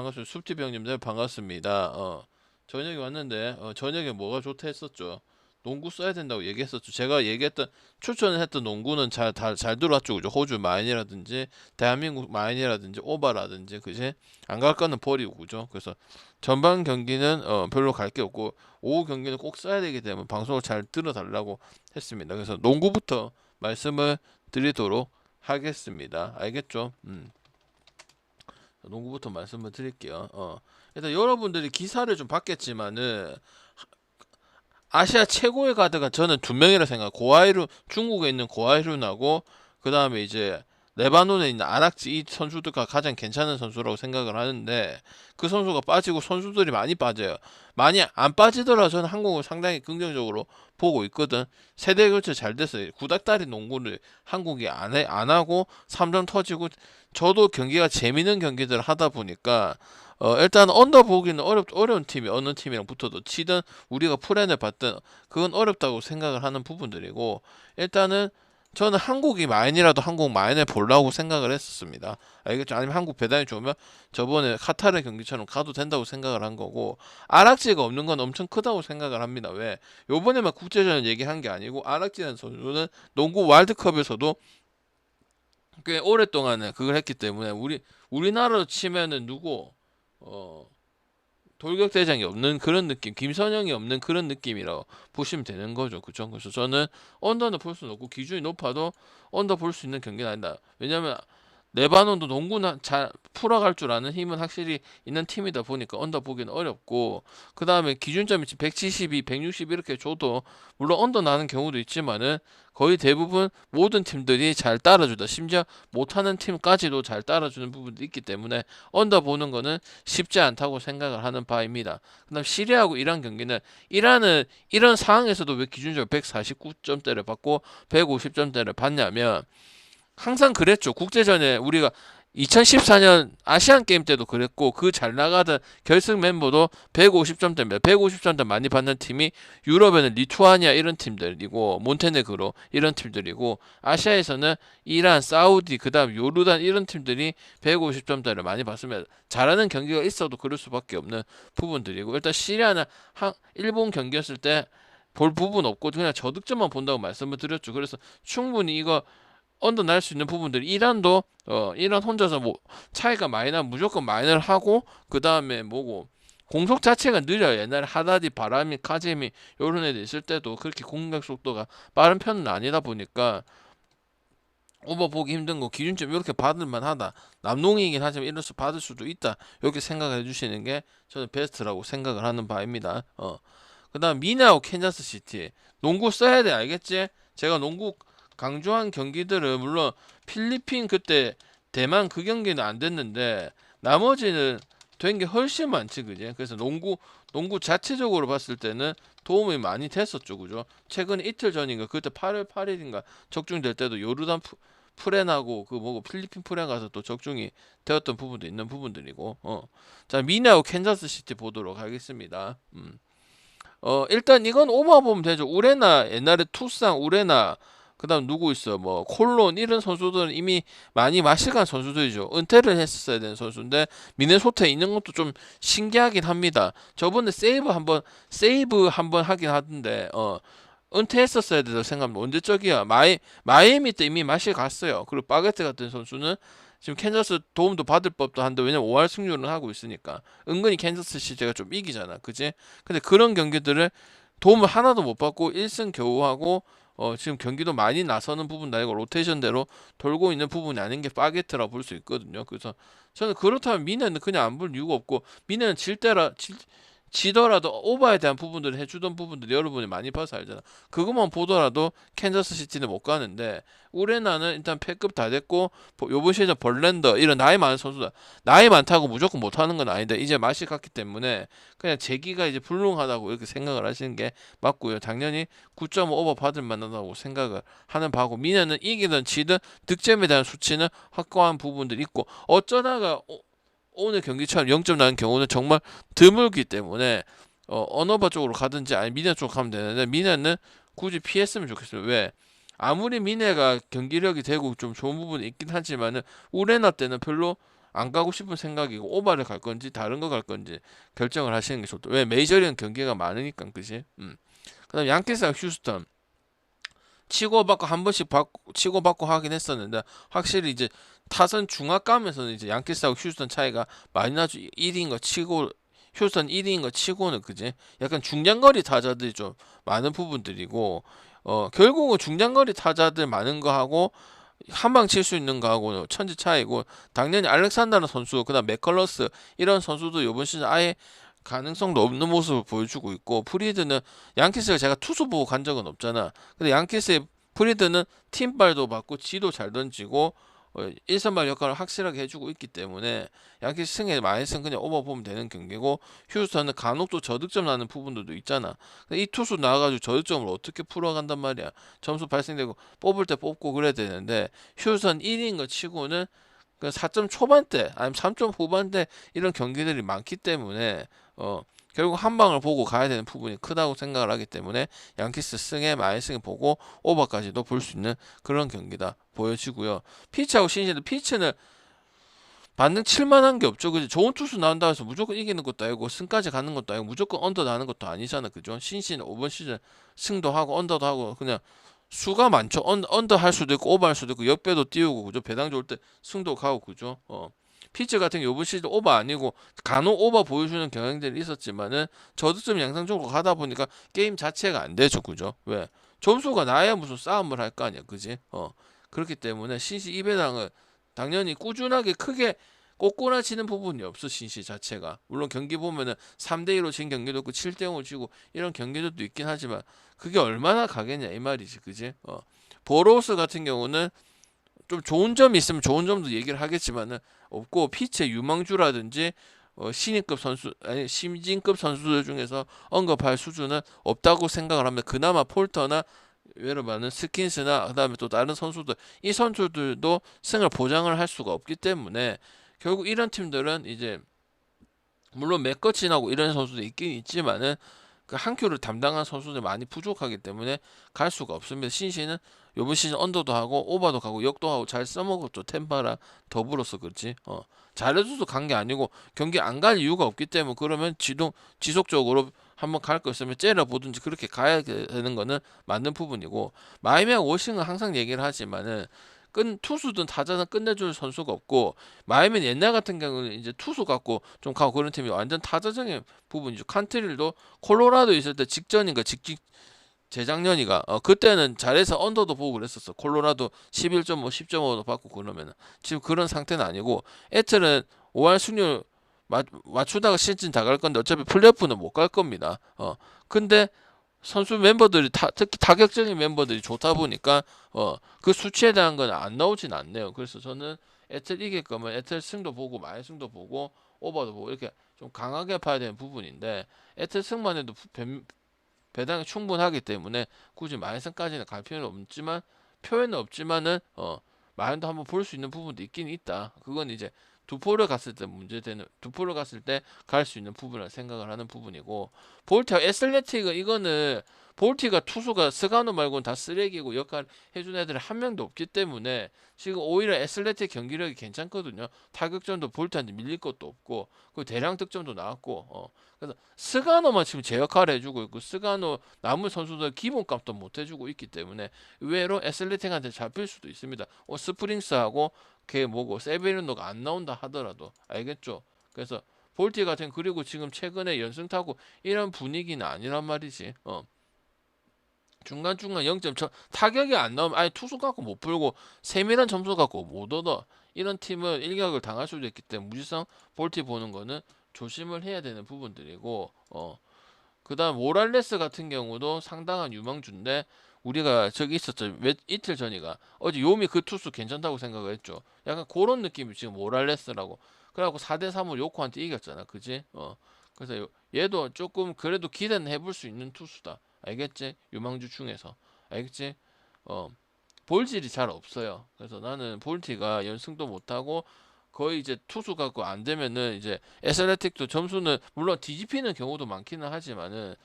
반갑습니다. 숲티비 형님, 네, 반갑습니다. 저녁에 왔는데, 저녁에 뭐가 좋다 했었죠. 농구 써야 된다고 얘기했었죠. 제가 추천을 했던 농구는 잘 들어왔죠. 그죠? 호주 마인이라든지, 대한민국 마인이라든지, 오바라든지, 그지? 안 갈 거는 버리고, 그죠? 그래서 전반 경기는, 별로 갈 게 없고, 오후 경기는 꼭 써야 되기 때문에 방송을 잘 들어달라고 했습니다. 그래서 농구부터 말씀을 드리도록 하겠습니다. 알겠죠? 농구부터 말씀을 드릴게요. 일단 여러분들이 기사를 좀 봤겠지만은 아시아 최고의 가드가 저는 두 명이라 생각. 고아이루 중국에 있는 고아이룬하고 그 다음에 이제 레바논에 있는 아락지 이 선수들과 가장 괜찮은 선수라고 생각을 하는데 그 선수가 빠지고 선수들이 많이 빠져요. 많이 안 빠지더라도 저는 한국을 상당히 긍정적으로 보고 있거든. 세대 교체 잘 됐어요. 구닥다리 농구를 한국이 안 하고 3점 터지고 저도 경기가 재밌는 경기들을 하다 보니까 일단 언더보기는 어려운 팀이 어느 팀이랑 붙어도 치든 우리가 프렌을 받든 그건 어렵다고 생각을 하는 부분들이고 일단은 저는 한국이 마인이라도 한국 마인을 보려고 생각을 했었습니다. 알겠죠? 아니면 한국 배당이 좋으면 저번에 카타르 경기처럼 가도 된다고 생각을 한 거고 아락지가 없는 건 엄청 크다고 생각을 합니다. 왜? 요번에만 국제전 얘기한 게 아니고 아락지라는 선수는 농구 월드컵에서도 꽤 오랫동안은 그걸 했기 때문에 우리나라로 치면은 누구 어 돌격대장이 없는 그런 느낌, 김선영이 없는 그런 느낌이라고 보시면 되는 거죠. 그죠? 그래서 저는 언더는 볼 수는 없고 기준이 높아도 언더 볼 수 있는 경기는 아니다. 왜냐면 레바논도 농구는 잘 풀어갈 줄 아는 힘은 확실히 있는 팀이다 보니까 언더 보기는 어렵고 그 다음에 기준점이 172, 160 이렇게 줘도 물론 언더 나는 경우도 있지만은 거의 대부분 모든 팀들이 잘 따라주다. 심지어 못하는 팀까지도 잘 따라주는 부분도 있기 때문에 언더 보는 거는 쉽지 않다고 생각을 하는 바입니다. 그다음 시리아하고 이란 경기는 이란은 이런 상황에서도 왜 기준점 149점대를 받고 150점대를 받냐면 항상 그랬죠. 국제전에 우리가 2014년 아시안 게임 때도 그랬고 그 잘 나가던 결승 멤버도 150점대입니다. 150점대 많이 받는 팀이 유럽에는 리투아니아 이런 팀들이고 몬테네그로 이런 팀들이고 아시아에서는 이란, 사우디, 그다음 요르단 이런 팀들이 150점대를 많이 받습니다. 잘하는 경기가 있어도 그럴 수밖에 없는 부분들이고 일단 시리아는 일본 경기였을 때 볼 부분 없고 그냥 저득점만 본다고 말씀을 드렸죠. 그래서 충분히 이거 언더 날 수 있는 부분들이 이란도 이란 혼자서 뭐 차이가 많이 나면 무조건 마이너를 하고 그 다음에 뭐고 공속 자체가 느려요. 옛날에 하다디, 바람이, 카제미 요런 애들 있을 때도 그렇게 공격 속도가 빠른 편은 아니다 보니까 오버 보기 힘든 거 기준점 이렇게 받을 만하다. 남농이긴 하지만 이럴 수 받을 수도 있다. 이렇게 생각을 해주시는 게 저는 베스트라고 생각을 하는 바입니다. 그다음 미네하고 캔자스 시티 농구 써야 돼 알겠지? 제가 농구 강조한 경기들은 물론 필리핀 그때 대만 그 경기는 안 됐는데 나머지는 된 게 훨씬 많지 그지? 그래서 농구 자체적으로 봤을 때는 도움이 많이 됐었죠 그죠? 최근 이틀 전인가 그때 8월 8일인가 적중될 때도 요르단 프렌하고 그 뭐고 필리핀 프렌 가서 또 적중이 되었던 부분도 있는 부분들이고 자 미네하고 캔자스 시티 보도록 하겠습니다. 일단 이건 오버 보면 되죠. 우레나 옛날에 투상 우레나 그다음 누구 있어 뭐 콜론 이런 선수들은 이미 많이 마실간 선수들이죠. 은퇴를 했었어야 되는 선수인데 미네소타에 있는 것도 좀 신기하긴 합니다. 저번에 세이브 한번 하긴 하던데 은퇴했었어야 돼서 생각합니다. 언제적이야 마이애미 때 이미 마실 갔어요. 그리고 바게트 같은 선수는 지금 캔자스 도움도 받을 법도 한데 왜냐면 5할 승률은 하고 있으니까 은근히 캔자스 시제가 좀 이기잖아 그지? 근데 그런 경기들을 도움을 하나도 못 받고 1승 겨우 하고 지금 경기도 많이 나서는 부분도 아니고 로테이션대로 돌고 있는 부분이 아닌 게 파게트라 볼 수 있거든요. 그래서 저는 그렇다면 미네는 그냥 안 볼 이유가 없고 미네는 지더라도 오버에 대한 부분들을 해주던 부분들 여러분이 많이 봐서 알잖아. 그것만 보더라도 캔자스 시티는 못 가는데 우레나는 일단 패급 다 됐고 요번 시즌 벌랜더 이런 나이 많은 선수다. 나이 많다고 무조건 못하는 건 아닌데 이제 맛이 갔기 때문에 그냥 재기가 이제 불능하다고 이렇게 생각을 하시는 게 맞고요. 당연히 9.5 오버 받을 만하다고 생각을 하는 바고 미네는 이기든 지든 득점에 대한 수치는 확고한 부분들이 있고 어쩌다가 오늘 경기처럼 0점 나는 경우는 정말 드물기 때문에 언어바 쪽으로 가든지 아니 미네 쪽으로 가면 되는데 미네는 굳이 피했으면 좋겠어요. 왜? 아무리 미네가 경기력이 되고 좀 좋은 부분이 있긴 하지만은 우레나 때는 별로 안 가고 싶은 생각이고 오바를 갈 건지 다른 거 갈 건지 결정을 하시는 게 좋다. 왜 메이저리그 경기가 많으니까 그지? 그다음 양키스와 휴스턴 치고받고 한 번씩 받고 치고받고 하긴 했었는데 확실히 이제 타선 중압감에서는 이제 양키스하고 휴스턴 차이가 많이 나죠. 1위인 거 치고 휴스턴 1위인 거 치고는 그지? 약간 중장거리 타자들이 좀 많은 부분들이고 결국은 중장거리 타자들 많은 거 하고 한 방 칠 수 있는 거하고 천지 차이고 당연히 알렉산더라 선수 그다음 맥컬러스 이런 선수도 이번 시즌 아예 가능성도 없는 모습을 보여주고 있고 프리드는 양키스가 제가 투수 보고 간 적은 없잖아. 근데 양키스의 프리드는 팀발도 받고 지도 잘 던지고 1선발 역할을 확실하게 해주고 있기 때문에 양키스 승에 마이너스는 그냥 오버 보면 되는 경기고 휴스턴은 간혹 또 저득점 나는 부분들도 있잖아. 근데 이 투수 나와가지고 저득점을 어떻게 풀어간단 말이야. 점수 발생되고 뽑을 때 뽑고 그래야 되는데 휴스턴 1위인 거 치고는 그 4점 초반대 아니면 3점 후반대 이런 경기들이 많기 때문에 결국 한 방을 보고 가야 되는 부분이 크다고 생각을 하기 때문에 양키스 승에 마이너스를 보고 오버까지도 볼 수 있는 그런 경기다 보여지고요. 피치하고 신시드 피치는 반등 칠만한 게 없죠. 그지? 좋은 투수 나온다 해서 무조건 이기는 것도 아니고 승까지 가는 것도 아니고 무조건 언더 나는 것도 아니잖아. 그죠? 신시는 5번 시즌 승도 하고 언더도 하고 그냥 수가 많죠. 언더 할 수도 있고 오버 할 수도 있고 역배도 띄우고 그죠. 배당 좋을 때 승도 가고 그죠. 피치 같은 경우 요번 시즌 오버 아니고 간혹 오버 보여주는 경향들이 있었지만은 저득점 양상적으로 가다 보니까 게임 자체가 안 되죠. 그죠. 왜 점수가 나야 무슨 싸움을 할 거 아니야. 그지. 그렇기 때문에 신시 이배당은 당연히 꾸준하게 크게 꼬꾸라지는 부분이 없어. 신시 자체가 물론 경기 보면은 3대2로 진 경기도 있고 7대0으로 지고 이런 경기들도 있긴 하지만 그게 얼마나 가겠냐 이 말이지. 그지. 보로스 같은 경우는 좀 좋은 점이 있으면 좋은 점도 얘기를 하겠지만은 없고 피치의 유망주라든지 신인급 선수 아니 신진급 선수들 중에서 언급할 수준은 없다고 생각을 하면 그나마 폴터나 예를 들면 스킨스나 그다음에 또 다른 선수들 이 선수들도 승을 보장을 할 수가 없기 때문에 결국 이런 팀들은 이제 물론 맥거친하고 이런 선수도 있긴 있지만은 그 한 큐를 담당한 선수들 많이 부족하기 때문에 갈 수가 없습니다. 신시는 요번 시즌 언더도 하고 오버도 가고 역도 하고 잘 써먹었죠. 템파랑 더불어서 그렇지. 잘해줘서 간 게 아니고 경기 안 갈 이유가 없기 때문에 그러면 지속적으로 한번 갈 거 있으면 째려보든지 그렇게 가야 되는 거는 맞는 부분이고 마이애미하고 워싱은 항상 얘기를 하지만은 투수든 타자든 끝내줄 선수가 없고 마이애미는 옛날 같은 경우는 이제 투수 갖고 좀 가고 그런 팀이 완전 타자적인 부분이죠. 칸트릴도 콜로라도 있을 때 직전인가 재작년이가 그때는 잘해서 언더도 보고 그랬었어. 콜로라도 11.5, 10.5도 받고 그러면은 지금 그런 상태는 아니고 애틀은 5할 승률 맞추다가 시즌 다 갈 건데 어차피 플레이오프는 못 갈 겁니다. 근데 선수 멤버들이 특히 타격적인 멤버들이 좋다 보니까 그 수치에 대한 건 안 나오진 않네요. 그래서 저는 에텔 이길 거면 에텔 승도 보고 마이 승도 보고 오버도 보고 이렇게 좀 강하게 봐야 되는 부분인데 에텔 승만 해도 배당이 충분하기 때문에 굳이 마이 승까지는 갈 필요는 없지만 표에는 없지만은 마이도 한번 볼 수 있는 부분도 있긴 있다. 그건 이제 두포를 갔을 때 문제되는 두포를 갔을 때 갈 수 있는 부분을 생각을 하는 부분이고 볼티와 애슬레틱은 이거는 볼티가 투수가 스가노 말고는 다 쓰레기고 역할 해준 애들이 한 명도 없기 때문에 지금 오히려 애슬레틱 경기력이 괜찮거든요. 타격전도 볼티한테 밀릴 것도 없고 그 대량 득점도 나왔고 그래서 스가노만 지금 제 역할을 해주고 있고 스가노 남은 선수들 기본값도 못 해주고 있기 때문에 의외로 애슬레틱한테 잡힐 수도 있습니다. 스프링스하고 걔 뭐고 세베르노가 안 나온다 하더라도 알겠죠. 그래서 볼티 같은 그리고 지금 최근에 연승 타고 이런 분위기는 아니란 말이지. 중간중간 0점 타격이 안 나오면 아예 투수 갖고 못 풀고 세밀한 점수 갖고 못 얻어. 이런 팀은 일격을 당할 수도 있기 때문에 무지성 볼티 보는 거는 조심을 해야 되는 부분들이고 그다음 모랄레스 같은 경우도 상당한 유망주인데 우리가 저기 있었죠. 이틀 전이가 어제 요미 그 투수 괜찮다고 생각을 했죠. 약간 그런 느낌이 지금 모랄레스라고. 그래갖고 4대3으로 요코한테 이겼잖아. 그지? 그래서 얘도 조금 그래도 기대는 해볼 수 있는 투수다. 알겠지? 유망주 중에서. 알겠지? 볼질이 잘 없어요. 그래서 나는 볼티가 연승도 못하고 거의 이제 투수 갖고 안 되면은 이제 애슬레틱도 점수는 물론 뒤집히는 경우도 많기는 하지만은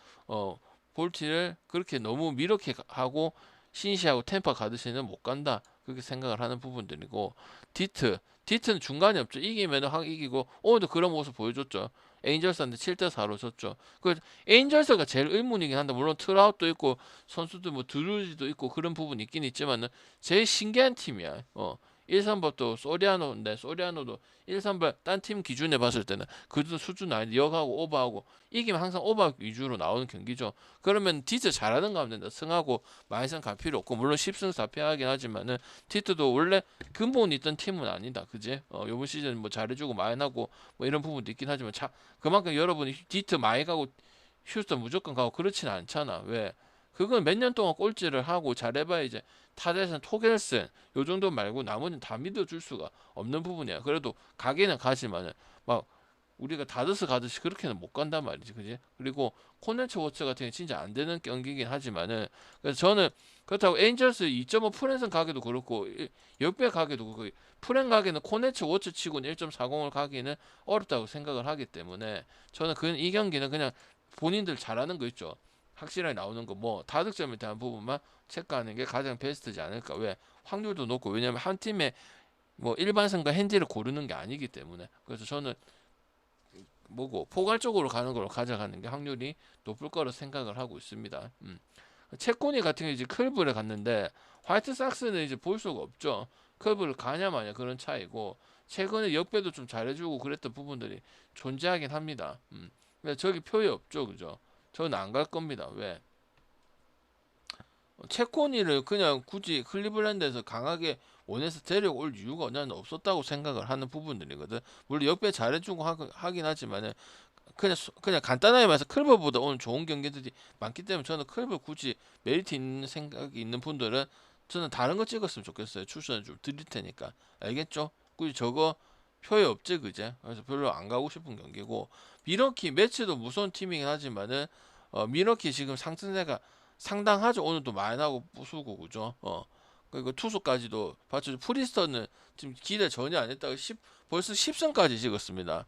볼티를 그렇게 너무 미렇게 하고 신시하고 템파 가듯이는 못 간다 그렇게 생각을 하는 부분들이고 디트 디트는 중간이 없죠. 이기면 확 이기고 오늘도 그런 모습 보여줬죠. 에인절스한테 7대4로 졌죠. 그 에인절스가 제일 의문이긴 한데 물론 트라웃도 있고 선수들 뭐 드루지도 있고 그런 부분이 있긴 있지만은 제일 신기한 팀이야. 1-3번도 소리아노인데 소리아노도 1-3번 딴 팀 기준에 봤을 때는 그 수준 아닌데 역하고 오버하고 이기면 항상 오버 위주로 나오는 경기죠. 그러면 디트 잘하는 거 하면 된다. 승하고 많이 승갈 필요 없고 물론 10승 4패 하긴 하지만은 디트도 원래 근본이 있던 팀은 아니다. 그지? 요번 시즌 뭐 잘해주고 많이 나고 뭐 이런 부분도 있긴 하지만 그만큼 여러분이 디트 많이 가고 휴스턴 무조건 가고 그렇지는 않잖아. 왜? 그건 몇 년 동안 꼴찌를 하고 잘해봐야 이제 타자에서는 토겔슨 요 정도 말고 나머지는 다 믿어줄 수가 없는 부분이야. 그래도 가기는 가지만은 막 우리가 다드스 가듯이 그렇게는 못 간단 말이지, 그지? 그리고 코넨츠 워처 같은 게 진짜 안 되는 경기긴 하지만은 그래서 저는 그렇다고 에인절스 2.5 프랜선 가게도 그렇고 역배 가게도 그렇고 프랜 가게는 코넨츠 워처 치고는 1.40을 가기는 어렵다고 생각을 하기 때문에 저는 이 경기는 그냥 본인들 잘하는 거 있죠. 확실하게 나오는 거 뭐 다득점에 대한 부분만 체크하는 게 가장 베스트지 않을까. 왜? 확률도 높고 왜냐면 한 팀에 뭐 일반선과 핸디를 고르는 게 아니기 때문에 그래서 저는 뭐고 포괄적으로 가는 걸로 가져가는 게 확률이 높을 거로 생각을 하고 있습니다. 채코니 같은 게 이제 클브를 갔는데 화이트삭스는 이제 볼 수가 없죠. 클브를 가냐 마냐 그런 차이고 최근에 역배도 좀 잘해주고 그랬던 부분들이 존재하긴 합니다. 근데 저기 표에 없죠, 그죠? 저는 안 갈 겁니다. 왜? 채코니를 그냥 굳이 클리블랜드에서 강하게 원해서 데려올 이유가 나는 없었다고 생각을 하는 부분들이거든. 물론 역배 잘해주고 하긴 하지만은 그냥 간단하게 말해서 클버보다 오늘 좋은 경기들이 많기 때문에 저는 클버 굳이 메리트 있는 생각이 있는 분들은 저는 다른 거 찍었으면 좋겠어요. 추천을 좀 드릴 테니까 알겠죠? 굳이 저거 표에 없지 그제? 그래서 별로 안 가고 싶은 경기고 미러키 매치도 무서운 팀이긴 하지만은 미러키 지금 상승세가 상당하죠. 오늘도 많이 나고 부수고 그죠? 그리고 투수까지도 봤죠. 프리스턴은 지금 기대 전혀 안 했다가 벌써 10승까지 찍었습니다.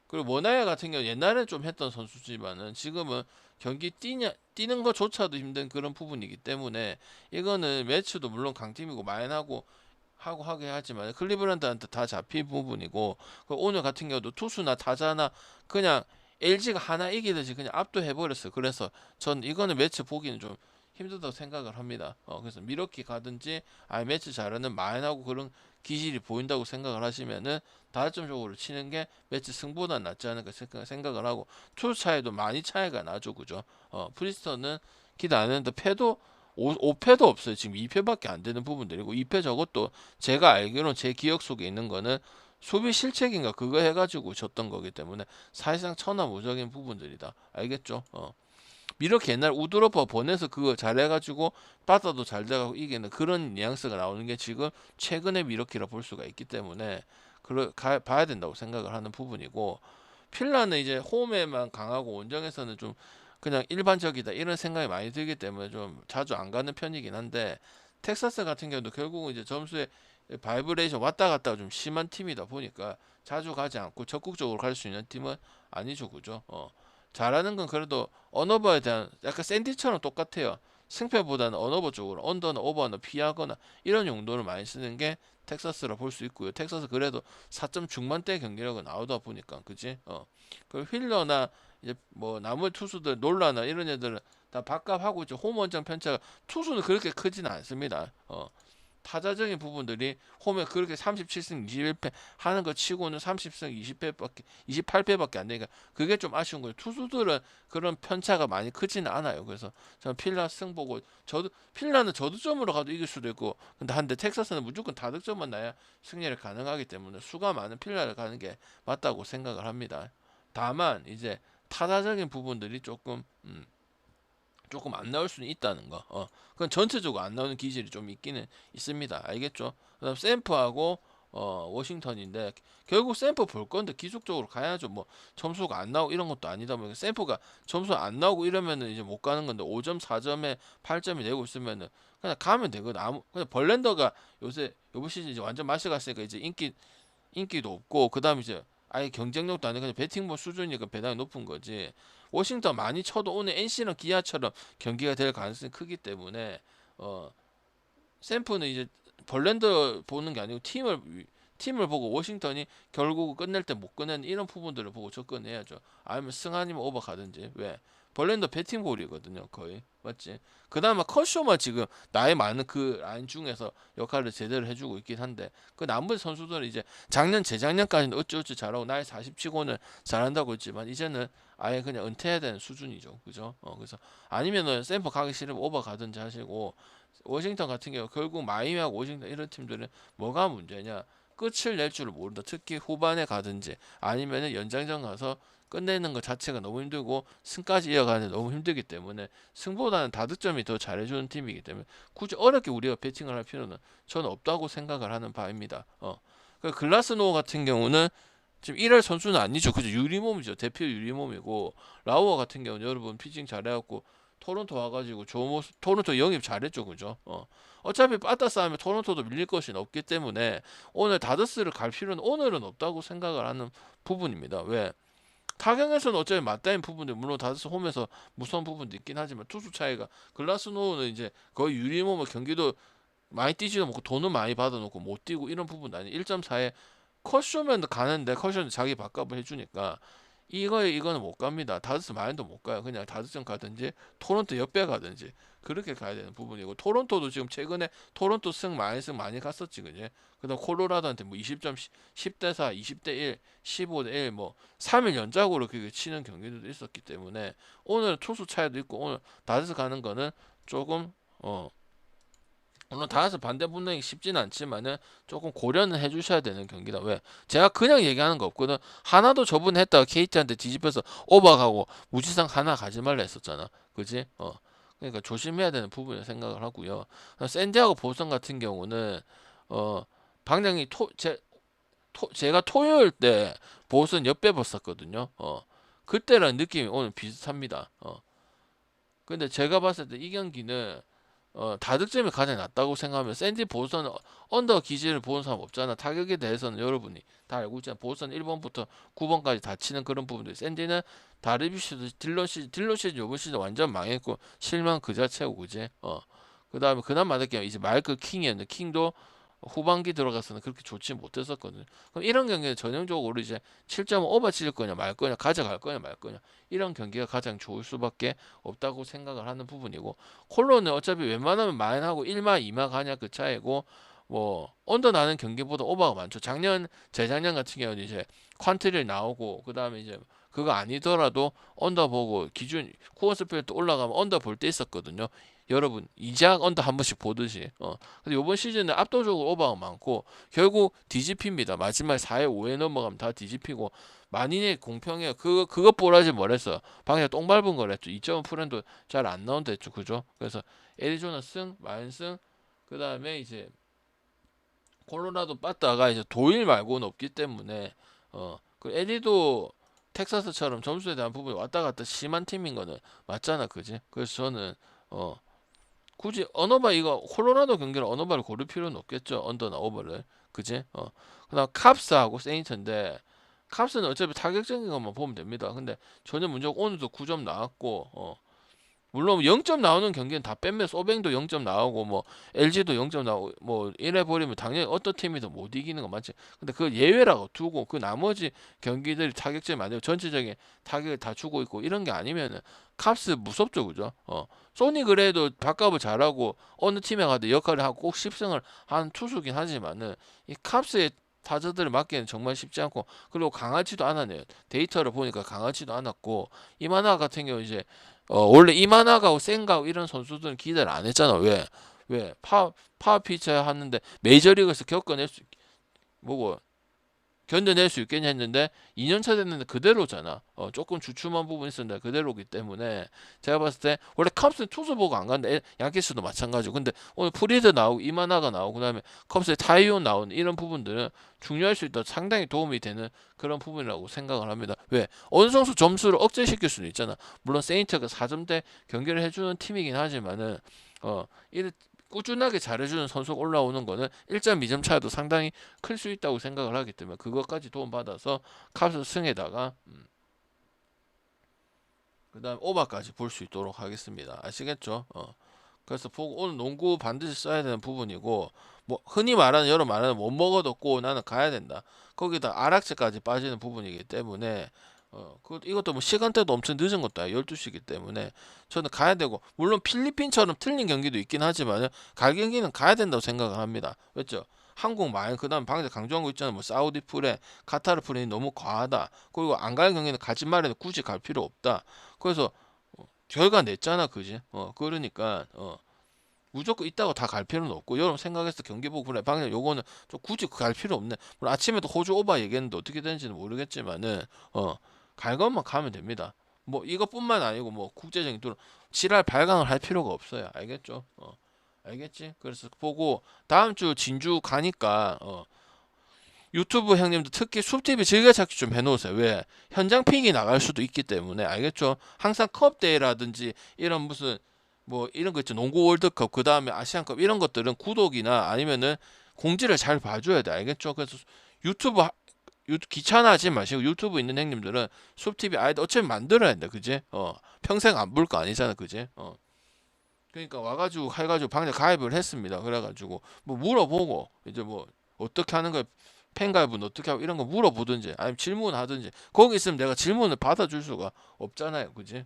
그리고 워나야 같은 경우 옛날에 좀 했던 선수지만은 지금은 경기 뛰는 것조차도 힘든 그런 부분이기 때문에 이거는 매치도 물론 강팀이고 마인하고 하고 하게 하지만 클리브랜드한테 다 잡힌 부분이고 오늘 같은 경우도 투수나 타자나 그냥 LG가 하나 이기듯이 그냥 압도해버렸어요. 그래서 전 이거는 매치 보기는 좀 힘들다고 생각을 합니다. 그래서 미러키 가든지 아니 매치 잘하는 마인하고 그런 기질이 보인다고 생각을 하시면은 다점적으로 치는 게 매치 승보다 낫지 않을까 생각을 하고 투수 차이도 많이 차이가 나죠, 그죠? 프리스턴은 기대 안 했는데 패도 5패도 없어요. 지금 2패밖에 안 되는 부분들이고 2패 저것도 제가 알기로는 제 기억 속에 있는 거는 수비 실책인가 그거 해가지고 졌던 거기 때문에 사실상 천하무적인 부분들이다. 알겠죠? 이렇게 옛날 우드로퍼 보내서 그거 잘해가지고 바다도 잘 돼가고 이기는 그런 뉘앙스가 나오는 게 지금 최근의 미러키라 볼 수가 있기 때문에 봐야 된다고 생각을 하는 부분이고 필라는 이제 홈에만 강하고 원정에서는 좀 그냥 일반적이다 이런 생각이 많이 들기 때문에 좀 자주 안 가는 편이긴 한데 텍사스 같은 경우도 결국은 이제 점수에 바이브레이션 왔다 갔다 좀 심한 팀이다 보니까 자주 가지 않고 적극적으로 갈 수 있는 팀은 아니죠, 그죠? 잘하는 건 그래도 언어버에 대한 약간 샌디처럼 똑같아요. 승패보다는 언어버 쪽으로 언더나 오버나 피하거나 이런 용도를 많이 쓰는 게 텍사스라 볼 수 있고요. 텍사스 그래도 4점 중반대 경기력은 나오다 보니까 그지? 그리고 휠러나 이제 뭐 나머지 투수들 놀라나 이런 애들은 다 바값하고 이제 홈 원정 편차가 투수는 그렇게 크지는 않습니다. 타자적인 부분들이 홈에 그렇게 37승 21패 하는 거 치고는 30승 20패밖에 28패밖에 안 되니까 그게 좀 아쉬운 거예요. 투수들은 그런 편차가 많이 크지는 않아요. 그래서 저는 필라 승 보고 저도 필라는 저득점으로 가도 이길 수도 있고 근데 한데 텍사스는 무조건 다득점만 나야 승리를 가능하기 때문에 수가 많은 필라를 가는 게 맞다고 생각을 합니다. 다만 이제 타자적인 부분들이 조금 안 나올 수는 있다는 거. 그건 전체적으로 안 나오는 기질이 좀 있기는 있습니다. 알겠죠? 그다음 샘프하고 워싱턴인데 결국 샘프 볼 건데 기술적으로 가야죠. 뭐 점수가 안 나오고 이런 것도 아니다 보니까 샘프가 점수 안 나오고 이러면은 이제 못 가는 건데 5점, 4점에 8점이 내고 있으면은 그냥 가면 되거든. 그냥 벌렌더가 요새 요번 시즌 이제 완전 마셔갔으니까 이제 인기도 없고 그다음 이제 아예 경쟁력도 아니고 그냥 배팅볼 수준이니까 배당이 높은 거지. 워싱턴 많이 쳐도 오늘 NC랑 기아처럼 경기가 될 가능성이 크기 때문에 샘프는 이제 벌랜더 보는 게 아니고 팀을 팀을 보고 워싱턴이 결국 끝낼 때 못 끝내는 이런 부분들을 보고 접근해야죠. 아니면 승 아니면 오버 가든지. 왜? 벌렌더 배팅볼이거든요, 거의. 맞지? 그 다음에 커쇼만 지금 나이 많은 그 라인 중에서 역할을 제대로 해주고 있긴 한데, 그 나머지 선수들은 이제 작년, 재작년까지는 어찌어찌 잘하고 나이 40 치고는 잘한다고 했지만, 이제는 아예 그냥 은퇴해야 되는 수준이죠. 그죠? 그래서 아니면은 샘플 가기 싫으면 오버 가든지 하시고, 워싱턴 같은 경우 결국 마이애미하고 워싱턴 이런 팀들은 뭐가 문제냐? 끝을 낼 줄을 모른다. 특히 후반에 가든지 아니면은 연장전 가서 끝내는 것 자체가 너무 힘들고 승까지 이어가는 데 너무 힘들기 때문에 승보다는 다득점이 더 잘해주는 팀이기 때문에 굳이 어렵게 우리가 배팅을 할 필요는 저는 없다고 생각을 하는 바입니다. 그 글라스노 같은 경우는 지금 1할 선수는 아니죠. 그죠? 유리몸이죠. 대표 유리몸이고 라우어 같은 경우는 여러분 피칭 잘해갖고 토론토 와가지고 토론토 영입 잘했죠. 그죠? 어차피 빠따 싸움에 토론토도 밀릴 것이 없기 때문에 오늘 다저스를 갈 필요는 오늘은 없다고 생각을 하는 부분입니다. 왜? 타격에서는 어차피 맞다인 부분들 물론 다저스 홈에서 무서운 부분도 있긴 하지만 투수 차이가 글라스노는 이제 거의 유리몸을 경기도 많이 뛰지도 못고 돈은 많이 받아놓고 못 뛰고 이런 부분 아니 1.4에 컷쇼면 가는데 컷쇼는 자기 밥값을 해주니까 이거는 못 갑니다. 다저스 마인도 못 가요. 그냥 다저스전 가든지 토론토 옆에 가든지 그렇게 가야 되는 부분이고 토론토도 지금 최근에 토론토 승 많이 갔었지 그지? 그다음 콜로라도한테 뭐 20점 10대 4, 20대 1, 15대 1 뭐 3일 연작으로 그게 치는 경기도 있었기 때문에 오늘 투수 차이도 있고 오늘 다저스 가는 거는 조금 물론 다섯 반대 분명히 쉽지는 않지만은 조금 고려는 해주셔야 되는 경기다. 왜? 제가 그냥 얘기하는 거 없거든. 하나도 저번에 했다가 KT한테 뒤집혀서 오버가고 무지성 하나 가지 말라 했었잖아. 그지? 그러니까 조심해야 되는 부분을 생각을 하고요. 샌디아고 보선 같은 경우는 방장이 제가 토요일 때 보선 옆에 봤었거든요. 그때랑 느낌이 오늘 비슷합니다. 근데 제가 봤을 때 이 경기는 다득점이 가장 낮다고 생각하면 샌디 보선 언더 기질을 보는 사람 없잖아. 타격에 대해서는 여러분이 다 알고 있잖아. 보선 1번부터 9번까지 다 치는 그런 부분들. 샌디는 다르비슈도 딜러시드 요번 시즌 완전 망했고 실망 그 자체고 그지? 그 다음에 그나마 느끼면 이제 마이클 킹이었는데 킹도 후반기 들어가서는 그렇게 좋지 못했었거든요. 그럼 이런 경기는 전형적으로 이제 7점 오버 칠 거냐 말 거냐 가져갈 거냐 말 거냐 이런 경기가 가장 좋을 수밖에 없다고 생각을 하는 부분이고 콜로는 어차피 웬만하면 마인하고 1마 2마 가냐 그 차이고 뭐 언더 나는 경기보다 오버가 많죠. 재작년 같은 경우는 이제 퀀트를 나오고 그 다음에 이제 그거 아니더라도 언더 보고 기준 코어 스피드 올라가면 언더 볼 때 있었거든요. 여러분 이작 언더 한 번씩 보듯이 근데 이번 시즌은 압도적으로 오버가 많고 결국 뒤집힙니다. 마지막 4회 5회 넘어가면 다 뒤집히고 만인의 공평해요. 그것 보라지 뭐랬어. 방에 똥 밟은 거랬죠. 2점 프렌도 잘 안 나온다 했죠. 그죠? 그래서 애리조나 승, 마인 승, 그 다음에 이제 콜로라도 빠따가 이제 도일 말고는 없기 때문에 그 에리도 텍사스처럼 점수에 대한 부분이 왔다 갔다 심한 팀인 거는 맞잖아. 그지? 그래서 저는 굳이 언어바 이거 콜로라도 경기를 언어바를 고를 필요는 없겠죠. 언더나 오버를. 그지? 그다음 캅스하고 세인트인데 캅스는 어차피 타격적인 것만 보면 됩니다. 근데 전혀 문제 없고 오늘도 9점 나왔고 물론 0점 나오는 경기는 다 빼면 소뱅도 0점 나오고 뭐 LG도 0점 나오고 뭐 이래 버리면 당연히 어떤 팀이든 못 이기는 거 맞지. 근데 그 예외라고 두고 그 나머지 경기들이 타격점이 안 되고 전체적인 타격을 다 주고 있고 이런 게 아니면은 캅스 무섭죠, 그죠? 소니 그래도 바값을 잘하고 어느 팀에 가도 역할을 하고 꼭 10승을 한 투수긴 하지만은 이 캅스의 타자들을 맞기는 정말 쉽지 않고 그리고 강하지도 않았네요. 데이터를 보니까 강하지도 않았고 이만화 같은 경우 이제 원래 이만하가고 센가고 이런 선수들은 기대를 안 했잖아. 왜? 파워 피처 하는데 메이저리그에서 겪어낼 수 뭐고 견뎌낼 수 있겠냐 했는데 2년차 됐는데 그대로잖아. 조금 주춤한 부분이 있었는데 그대로기 때문에 제가 봤을 때 원래 컵스는 투수 보고 안 가는데 양키스도 마찬가지고 근데 오늘 프리드 나오고 이만하가 나오고 그다음에 컵스에 타이온 나오는 이런 부분들은 중요할 수 있다 상당히 도움이 되는 그런 부분이라고 생각을 합니다. 왜? 어느 정도 점수를 억제시킬 수는 있잖아. 물론 세인트가 4점대 경기를 해주는 팀이긴 하지만은 이 꾸준하게 잘해주는 선수가 올라오는 거는 1.2점 차이도 상당히 클 수 있다고 생각을 하기 때문에 그것까지 도움받아서 캅스 승에다가 그 다음 오버까지 볼 수 있도록 하겠습니다. 아시겠죠? 그래서 보고 오늘 농구 반드시 써야 되는 부분이고 뭐 흔히 말하는 여러 말하는 못 먹어도 꼭 나는 가야 된다. 거기다 아락제까지 빠지는 부분이기 때문에 이것도 뭐 시간대도 엄청 늦은 것도 아니에요. 12시이기 때문에 저는 가야 되고, 물론 필리핀처럼 틀린 경기도 있긴 하지만 갈 경기는 가야 된다고 생각을 합니다. 왜죠? 한국 말 그다음 방금 강조한 거 있잖아요. 뭐 사우디 프레, 카타르 프레이 너무 과하다. 그리고 안 갈 경기는 가지 말에 굳이 갈 필요 없다. 그래서 결과 냈잖아, 그지? 그러니까 무조건 있다고 다 갈 필요는 없고, 여러분 생각해서 경기 보고 그래 방금 요거는 좀 굳이 갈 필요 없네. 물론 아침에도 호주 오바 얘기했는데 어떻게 되는지는 모르겠지만은 갈 것만 가면 됩니다. 뭐 이것뿐만 아니고 뭐 국제적인 또 지랄 발광을 할 필요가 없어요. 알겠죠? 알겠지? 그래서 보고 다음 주 진주 가니까 유튜브 형님도 특히 숲TV 즐겨찾기 좀 해놓으세요. 왜? 현장 픽이 나갈 수도 있기 때문에. 알겠죠? 항상 컵대회라든지 이런 무슨 뭐 이런 거 있죠. 농구 월드컵 그 다음에 아시안컵 이런 것들은 구독이나 아니면은 공지를 잘 봐줘야 돼. 알겠죠? 그래서 유튜브 귀찮아하지 마시고 유튜브 있는 형님들은 숲TV 아이디 어차피 만들어야 돼. 그지? 평생 안 볼 거 아니잖아. 그지? 그러니까 와가지고 해가지고 방금 가입을 했습니다. 그래가지고 뭐 물어보고 이제 뭐 어떻게 하는 거야, 팬가입은 어떻게 하고 이런 거 물어보든지 아니면 질문하든지, 거기 있으면 내가 질문을 받아줄 수가 없잖아요. 그지?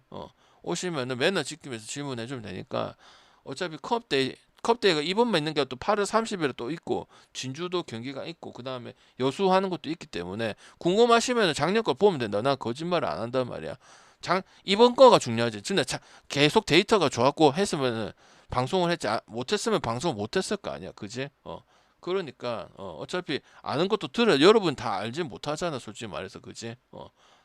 오시면은 맨날 지키면서 질문해주면 되니까. 어차피 컵데이가 이번만 있는 게 또 8월 30일에 또 있고 진주도 경기가 있고 그 다음에 여수하는 것도 있기 때문에 궁금하시면 작년 걸 보면 된다. 난 거짓말을 안 한단 말이야. 이번 거가 중요하지. 근데 계속 데이터가 좋았고 했으면 방송을 했지, 못했으면 방송을 못했을 거 아니야. 그지? 그러니까 어차피 아는 것도 들어 여러분 다 알지 못하잖아. 솔직히 말해서. 그지?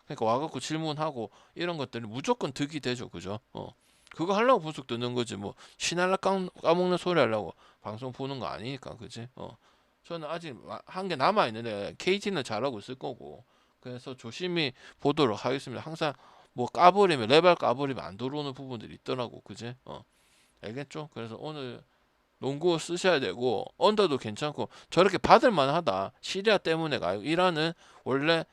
그러니까 와갖고 질문하고 이런 것들은 무조건 득이 되죠. 그죠? 그거 하려고 분석 듣는 거지. 뭐 신할라 까먹는 소리 하려고 방송 보는 거 아니니까. 그지? 저는 아직 한 개 남아 있는데 KT는 잘하고 있을 거고, 그래서 조심히 보도록 하겠습니다. 항상 뭐 까버리면 레벨 까버리면 안 들어오는 부분들이 있더라고. 그지? 알겠죠? 그래서 오늘 농구 쓰셔야 되고, 언더도 괜찮고 저렇게 받을 만하다. 시리아 때문에가 아니고 이란은 원래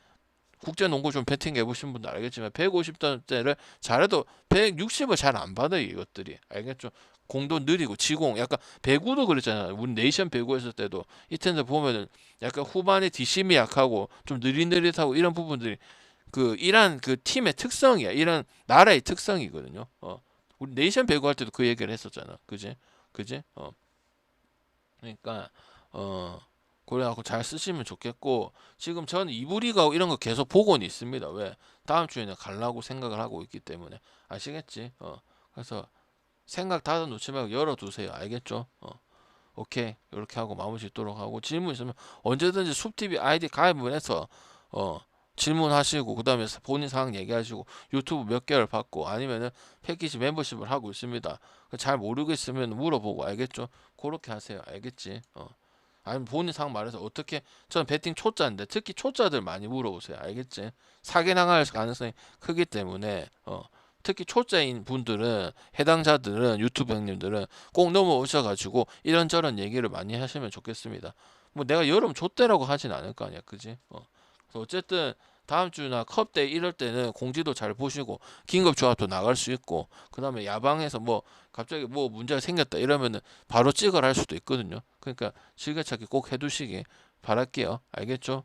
국제 농구 좀 배팅 해보신 분들 알겠지만 150단대를 잘해도 160을 잘 안 받아요. 이것들이. 알겠죠? 공도 느리고 지공 약간 배구도 그랬잖아요. 우리 네이션 배구 했을 때도 이텐데 보면은 약간 후반에 뒷심이 약하고 좀 느릿느릿하고 이런 부분들이 그 이란 그 팀의 특성이야. 이란 나라의 특성이거든요. 우리 네이션 배구 할 때도 그 얘기를 했었잖아. 그지? 그지? 그러니까 그래갖고 잘 쓰시면 좋겠고, 지금 저는 이브리가 이런 거 계속 보고는 있습니다. 왜? 다음 주에는 가려고 생각을 하고 있기 때문에. 아시겠지? 그래서 생각 닫아 놓지 말고 열어두세요. 알겠죠? 오케이. 이렇게 하고 마무리 짓도록 하고, 질문 있으면 언제든지 숲TV 아이디 가입을 해서 질문하시고, 그 다음에 본인 상황 얘기하시고, 유튜브 몇 개월 받고 아니면은 패키지 멤버십을 하고 있습니다. 잘 모르겠으면 물어보고. 알겠죠? 그렇게 하세요. 알겠지? 아니면 본인 상황 말해서 어떻게, 저는 배팅 초짜인데 특히 초짜들 많이 물어보세요. 알겠지? 사기 당할 가능성이 크기 때문에 특히 초짜인 분들은, 해당자들은, 유튜브 형님들은 꼭 넘어오셔가지고 이런저런 얘기를 많이 하시면 좋겠습니다. 뭐 내가 여름 좆대라고 하진 않을 거 아니야. 그지? 그래서 어쨌든 다음 주나 컵대 이럴 때는 공지도 잘 보시고 긴급조합도 나갈 수 있고, 그 다음에 야방에서 뭐 갑자기 뭐 문제가 생겼다 이러면은 바로 찍어라 할 수도 있거든요. 그러니까 즐겨찾기 꼭 해두시기 바랄게요. 알겠죠?